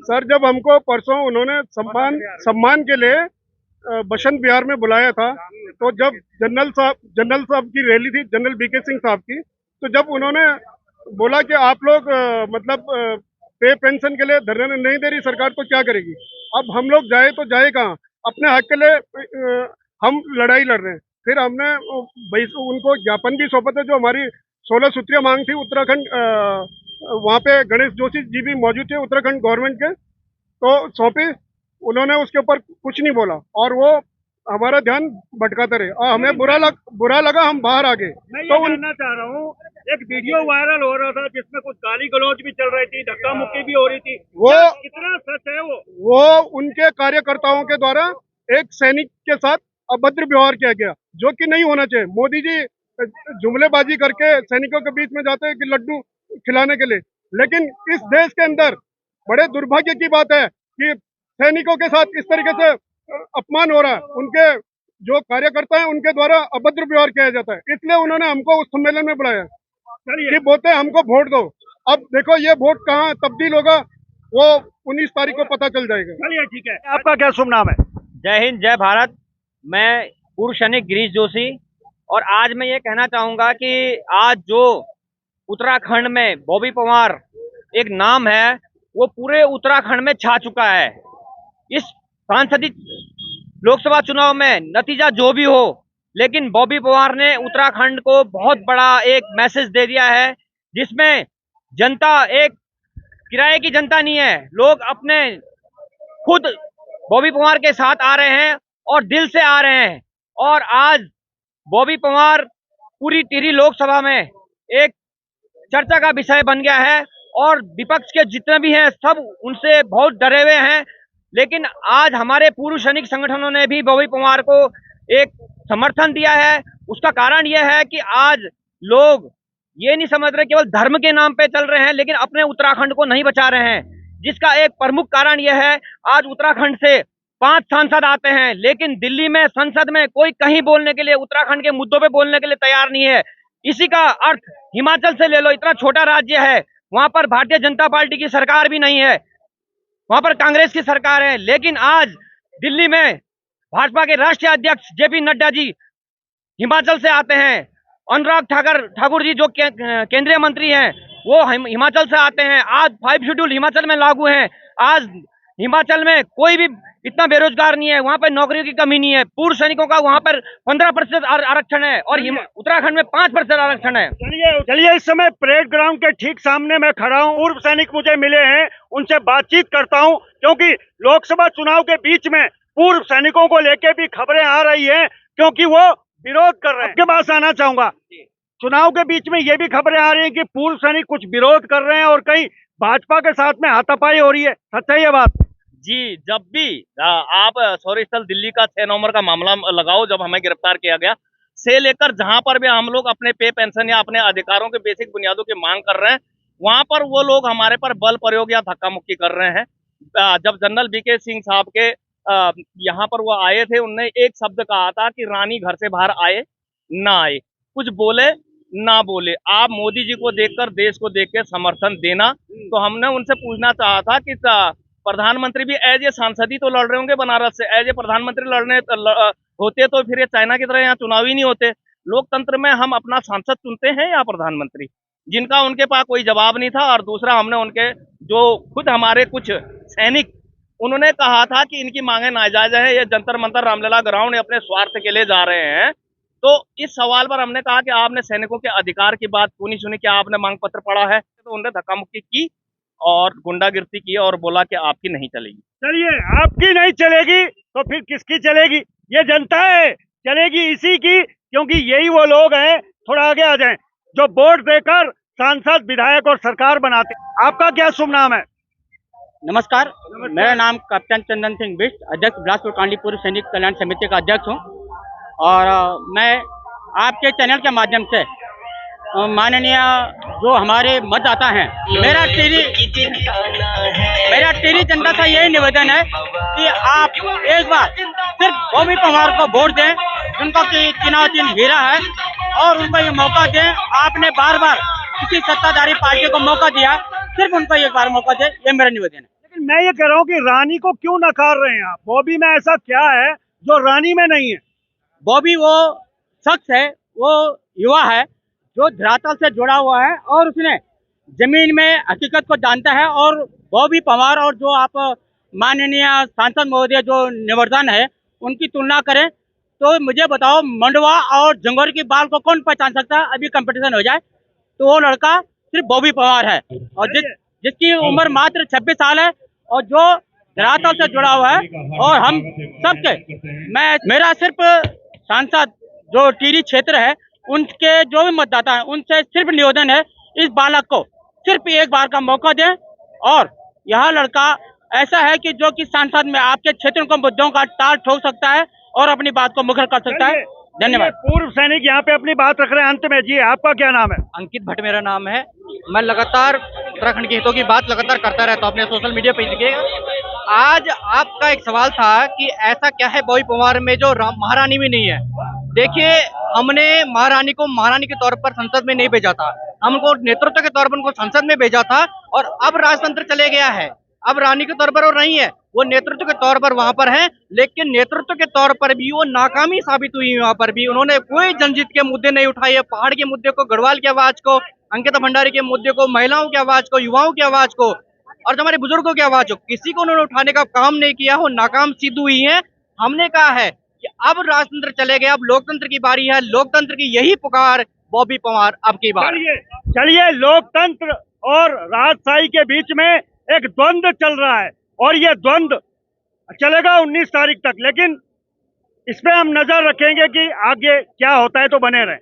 Sir, जब हमको परसों उन्होंने सम्मान के लिए बसंत विहार में बुलाया था, तो जब जनरल साहब की रैली थी, जनरल बीके सिंह साहब की, तो जब उन्होंने बोला कि आप लोग पे पेंशन के लिए धरने नहीं दे रही सरकार, तो क्या करेगी। अब हम लोग जाए तो जाए कहाँ, अपने हक के लिए हम लड़ाई लड़ रहे हैं। फिर हमने उनको ज्ञापन भी सौंपा था, जो हमारी 16 सूत्रीय मांग थी उत्तराखंड, वहाँ पे गणेश जोशी जी भी मौजूद थे उत्तराखंड गवर्नमेंट के, तो सौंपी। उन्होंने उसके ऊपर कुछ नहीं बोला और वो हमारा ध्यान भटकाते रहे और हमें बुरा लगा, हम बाहर आ गए। मैं ये जानना चाह रहा हूँ, एक वीडियो वायरल हो रहा था जिसमें कुछ गाली गलौज भी चल रही थी, धक्का मुक्की भी हो रही थी, वो कितना सच है? वो उनके कार्यकर्ताओं के द्वारा एक सैनिक के साथ अभद्र व्यवहार किया गया, जो कि नहीं होना चाहिए। मोदी जी जुमलेबाजी करके सैनिकों के बीच में जाते हैं कि लड्डू खिलाने के लिए, लेकिन इस देश के अंदर बड़े दुर्भाग्य की बात है कि सैनिकों के साथ इस तरीके से अपमान हो रहा है। उनके जो कार्यकर्ता हैं उनके द्वारा अभद्र व्यवहार किया जाता है, इसलिए उन्होंने हमको उस सम्मेलन में बुलाया कि बोलते हैं हमको वोट दो। अब देखो ये वोट कहाँ तब्दील होगा, वो 19 तारीख को पता चल जाएगा। चलिए ठीक है, आपका क्या शुभ नाम है? जय हिंद, जय भारत। मैं पूर्व सैनिक गिरीश जोशी, और आज मैं ये कहना चाहूंगा कि आज जो उत्तराखंड में बॉबी पवार एक नाम है, वो पूरे उत्तराखंड में छा चुका है। इस सांसदीय लोकसभा चुनाव में नतीजा जो भी हो, लेकिन बॉबी पवार ने उत्तराखंड को बहुत बड़ा एक मैसेज दे दिया है, जिसमें जनता एक किराए की जनता नहीं है, लोग अपने खुद बॉबी पवार के साथ आ रहे हैं और दिल से आ रहे हैं। और आज बॉबी पवार पूरी टिहरी लोकसभा में एक चर्चा का विषय बन गया है और विपक्ष के जितने भी हैं सब उनसे बहुत डरे हुए हैं। लेकिन आज हमारे पूर्व सैनिक संगठनों ने भी बॉबी पवार को एक समर्थन दिया है। उसका कारण यह है कि आज लोग ये नहीं समझ रहे केवल धर्म के नाम पे चल रहे हैं, लेकिन अपने उत्तराखंड को नहीं बचा रहे हैं, जिसका एक प्रमुख कारण यह है आज उत्तराखंड से 5 सांसद आते हैं, लेकिन दिल्ली में संसद में कोई कहीं बोलने के लिए, उत्तराखंड के मुद्दों पे बोलने के लिए तैयार नहीं है। इसी का अर्थ हिमाचल से ले लो, इतना छोटा राज्य है, वहां पर भारतीय जनता पार्टी की सरकार भी नहीं है, वहां पर कांग्रेस की सरकार है, लेकिन आज दिल्ली में भाजपा के राष्ट्रीय अध्यक्ष जेपी नड्डा जी हिमाचल से आते हैं। अनुराग ठाकुर जी जो केंद्रीय मंत्री हैं, वो हिमाचल से आते हैं। आज 5 शेड्यूल हिमाचल में लागू हैं। आज हिमाचल में कोई भी इतना बेरोजगार नहीं है, वहां पर नौकरियों की कमी नहीं है। पूर्व सैनिकों का वहां पर 15% आरक्षण है और उत्तराखंड में 5% आरक्षण है। चलिए इस समय परेड ग्राउंड के ठीक सामने मैं खड़ा हूँ। पूर्व सैनिक मुझे मिले हैं, उनसे बातचीत करता हूँ, क्योंकि लोकसभा चुनाव के बीच में पूर्व सैनिकों को लेके भी खबरें आ रही है, क्योंकि वो विरोध कर रहे हैं। आपके पास आना चाहूंगा, चुनाव के बीच में ये भी खबरें आ रही है कि पूर्व सैनिक कुछ विरोध कर रहे हैं और कहीं भाजपा के साथ में हाथापाई हो रही है, सच है ये बात? जी, जब भी आप सौरी स्थल दिल्ली का 6 नवंबर का मामला लगाओ, जब हमें गिरफ्तार किया गया, से लेकर जहां पर भी हम लोग अपने पे पेंशन या अपने अधिकारों के बेसिक बुनियादों की मांग कर रहे हैं, वहां पर वो लोग हमारे पर बल प्रयोग या धक्का मुक्की कर रहे हैं। जब जनरल बीके सिंह साहब के यहाँ पर वो आए थे, उनने एक शब्द कहा था कि रानी घर से बाहर आए ना आए, कुछ बोले ना बोले, आप मोदी जी को देखकर, देश को देख के समर्थन देना। तो हमने उनसे पूछना चाहा था कि प्रधानमंत्री भी एज ए सांसद ही तो लड़ रहे होंगे बनारस से, एज ए प्रधानमंत्री लड़ने होते तो फिर ये चाइना की तरह यहाँ चुनाव ही नहीं होते। लोकतंत्र में हम अपना सांसद चुनते हैं या प्रधानमंत्री, जिनका उनके पास कोई जवाब नहीं था। और दूसरा, हमने उनके जो खुद हमारे कुछ सैनिक, उन्होंने कहा था कि इनकी मांगे नाजायज है, ये जंतर मंतर रामलीला ग्राउंड अपने स्वार्थ के लिए जा रहे हैं। तो इस सवाल पर हमने कहा कि आपने सैनिकों के अधिकार की बात क्यों नहीं सुनी, क्या आपने मांग पत्र पढ़ा है? तो उन्होंने धक्का मुक्की की और गुंडागिर्दी की और बोला कि आपकी नहीं चलेगी। चलिए, आपकी नहीं चलेगी तो फिर किसकी चलेगी? ये जनता है, चलेगी इसी की, क्योंकि यही वो लोग हैं, थोड़ा आगे आ जाएं, जो वोट देकर सांसद, विधायक और सरकार बनाते। आपका क्या शुभ नाम है? नमस्कार, मेरा नाम कैप्टन चंदन सिंह बिष्ट, अध्यक्ष बिलासपुर कांडी पूर्व सैनिक कल्याण समिति का अध्यक्ष हूँ। और मैं आपके चैनल के माध्यम से माननीय जो हमारे मतदाता हैं, मेरा टिहरी जनता का यही निवेदन है कि आप एक बार सिर्फ बॉबी पवार को वोट दें, जिनका कि चुनाव चिन्ह हीरा है, और उनको ये मौका दें। आपने बार बार किसी सत्ताधारी पार्टी को मौका दिया, सिर्फ उनको एक बार मौका दें, ये मेरा निवेदन है। लेकिन मैं ये कह रहा हूँ कि रानी को क्यों नकार रहे हैं आप? बॉबी में ऐसा क्या है जो रानी में नहीं है? बॉबी वो शख्स है, वो युवा है जो धरातल से जुड़ा हुआ है और उसने जमीन में हकीकत को जानता है। और बॉबी पंवार और जो आप माननीय सांसद महोदय जो निवर्तन है उनकी तुलना करें तो मुझे बताओ, मंडवा और जंगौर की बाल को कौन पहचान सकता है? अभी कंपटीशन हो जाए तो वो लड़का सिर्फ बॉबी पंवार है, और जिसकी उम्र मात्र 26 साल है और जो धरातल से जुड़ा हुआ है। और हम सबके मेरा सिर्फ सांसद जो टिहरी क्षेत्र है उनके जो भी मतदाता है उनसे सिर्फ निवेदन है, इस बालक को सिर्फ एक बार का मौका दें। और यह लड़का ऐसा है कि जो कि सांसद में आपके क्षेत्र को मुद्दों का ताल ठोक सकता है और अपनी बात को मुखर कर सकता है। धन्यवाद। पूर्व सैनिक यहाँ पे अपनी बात रख रहे हैं अंत में। जी, आपका क्या नाम है? अंकित भट्ट मेरा नाम है। मैं लगातार उत्तराखंड के हितों की बात लगातार करता रहता हूँ अपने सोशल मीडिया पे देखिएगा। आज आपका एक सवाल था कि ऐसा क्या है बॉबी पंवार में जो महारानी भी नहीं है। देखिए, हमने महारानी को महारानी के तौर पर संसद में नहीं भेजा था, हमको नेतृत्व के तौर पर उनको संसद में भेजा था। और अब राजतंत्र चले गया है, अब रानी के तौर पर वो नहीं है, वो नेतृत्व के तौर पर वहां पर है। लेकिन नेतृत्व के तौर पर भी वो नाकामी साबित हुई। वहां पर भी उन्होंने कोई जनजीत के मुद्दे नहीं उठाए, पहाड़ के मुद्दे को, गढ़वाल की आवाज को, अंकिता भंडारी के मुद्दे को, महिलाओं की आवाज को, युवाओं की आवाज को और हमारे बुजुर्गों की आवाज को, किसी को उन्होंने उठाने का काम नहीं किया। वो नाकाम सिद्ध हुई है। हमने कहा है कि अब राजतंत्र चले गए, अब लोकतंत्र की बारी है, लोकतंत्र की यही पुकार बॉबी पंवार अब की बार। चलिए, लोकतंत्र और राजशाही के बीच में एक द्वंद्व चल रहा है और ये द्वंद्व चलेगा 19 तारीख तक, लेकिन इस पे हम नजर रखेंगे कि आगे क्या होता है। तो बने रहें।